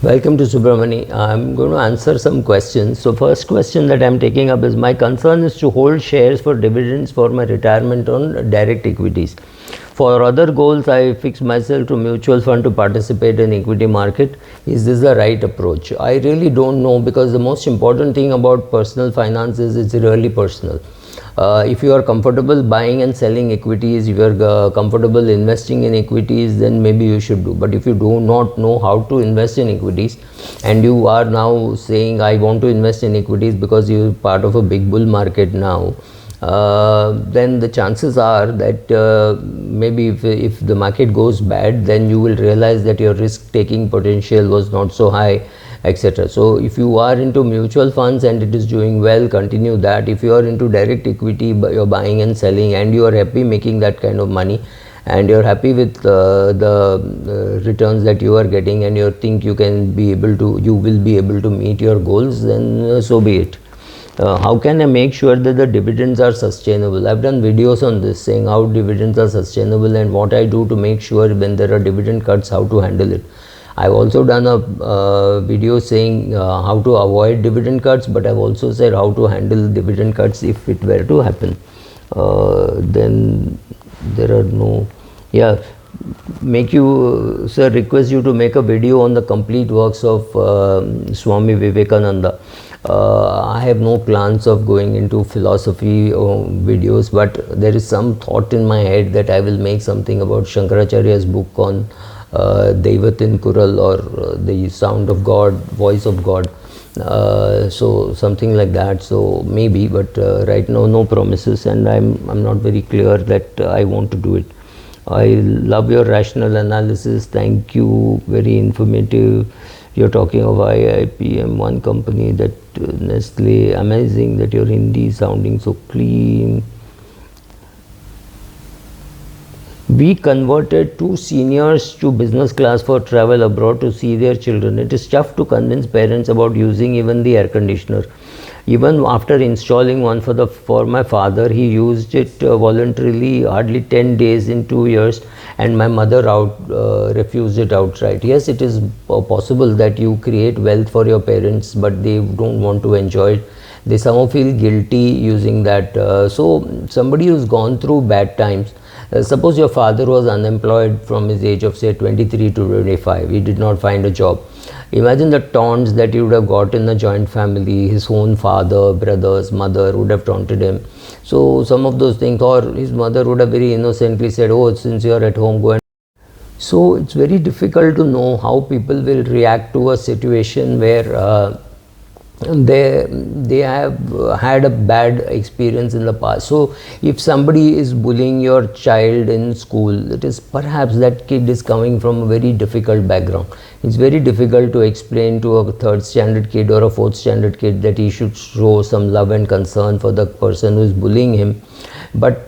Welcome to Subramani. I'm going to answer some questions. So first question that I'm taking up is, my concern is to hold shares for dividends for my retirement on direct equities. For other goals, I fix myself to mutual fund to participate in equity market. Is this the right approach? I really don't know, because the most important thing about personal finance is it's really personal. If you are comfortable buying and selling equities, if you are comfortable investing in equities, then maybe you should do. But if you do not know how to invest in equities and you are now saying I want to invest in equities because you are part of a big bull market now, then the chances are that maybe if the market goes bad, then you will realize that your risk taking potential was not so high, etc. So if you are into mutual funds and it is doing well, continue that. If you are into direct equity, you're buying and selling and you are happy making that kind of money and you're happy with the returns that you are getting, and you think you will be able to meet your goals, then so be it. How can I make sure that the dividends are sustainable? I've done videos on this, saying how dividends are sustainable and what I do to make sure when there are dividend cuts, how to handle it. I've also done a video saying how to avoid dividend cuts, but I've also said how to handle dividend cuts if it were to happen. Then there are no, request you to make a video on the complete works of Swami Vivekananda. I have no plans of going into philosophy videos, but there is some thought in my head that I will make something about Shankaracharya's book on Dividend Kural, or the sound of God, voice of God. So something like that. So maybe, but right now no promises, and I'm not very clear that I want to do it. I love your rational analysis. Thank you. Very informative. You're talking of IIPM, one company, that Nestle. Amazing that you're Hindi sounding so clean. We converted 2 seniors to business class for travel abroad to see their children. It is tough to convince parents about using even the air conditioner. Even after installing one for my father, he used it voluntarily hardly 10 days in 2 years, and my mother refused it outright. Yes, it is possible that you create wealth for your parents, but they don't want to enjoy it. They somehow feel guilty using that. So somebody who's gone through bad times, suppose your father was unemployed from his age of say 23 to 25, he did not find a job. Imagine the taunts that he would have got in a joint family. His own father, brothers, mother would have taunted him. So some of those things, or his mother would have very innocently said, oh, since you are at home, go and. So it's very difficult to know how people will react to a situation where they have had a bad experience in the past. So if somebody is bullying your child in school, it is perhaps that kid is coming from a very difficult background. It's very difficult to explain to a 3rd standard kid or a 4th standard kid that he should show some love and concern for the person who is bullying him. But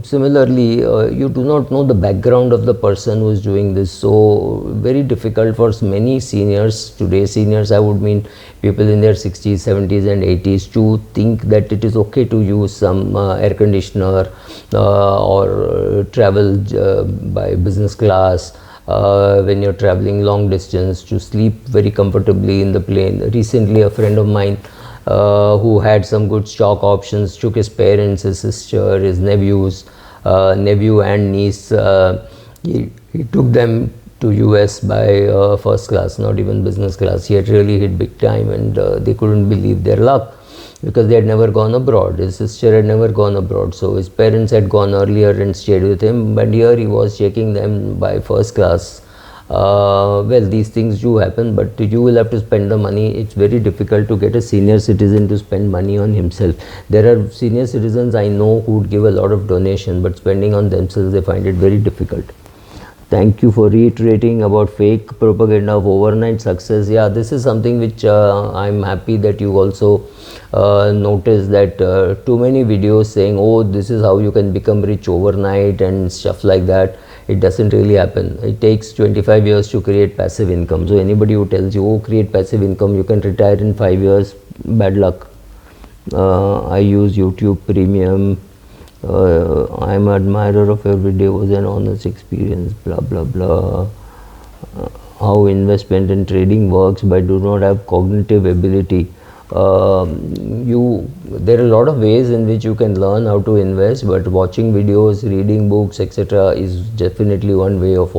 similarly, you do not know the background of the person who is doing this. So very difficult for many seniors today. Seniors, I would mean people in their 60s, 70s and 80s, to think that it is okay to use some air conditioner or travel by business class when you're traveling long distance, to sleep very comfortably in the plane. Recently, a friend of mine who had some good stock options took his parents, his sister, his nephew and niece. He took them to US by first class, not even business class. He had really hit big time, and they couldn't believe their luck because they had never gone abroad. His sister had never gone abroad, so his parents had gone earlier and stayed with him, but here he was taking them by first class. Well, these things do happen, but you will have to spend the money. It's very difficult to get a senior citizen to spend money on himself. There are senior citizens I know who would give a lot of donation, but spending on themselves, they find it very difficult. Thank you for reiterating about fake propaganda of overnight success. Yeah, this is something which I'm happy that you also noticed, that too many videos saying, oh, this is how you can become rich overnight and stuff like that. It doesn't really happen. It takes 25 years to create passive income. So anybody who tells you, oh, create passive income, you can retire in 5 years, bad luck. I use YouTube Premium. I'm an admirer of your videos and honest experience, blah blah blah. how investment and trading works but do not have cognitive ability, there are a lot of ways in which you can learn how to invest, but watching videos, reading books, etc. is definitely one way of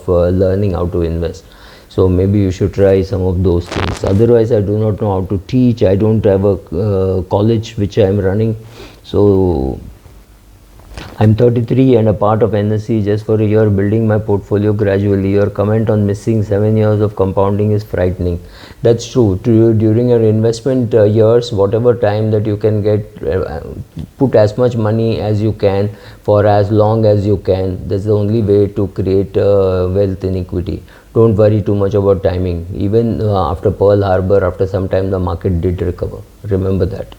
learning how to invest. So maybe you should try some of those things. Otherwise, I do not know how to teach. I don't have a college which I am running. So I'm 33 and a part of NSE just for a year, building my portfolio gradually. Your comment on missing 7 years of compounding is frightening. That's true. During your investment years, whatever time that you can get, put as much money as you can for as long as you can. That's the only way to create wealth in equity. Don't worry too much about timing. Even after Pearl Harbor, after some time, the market did recover. Remember that.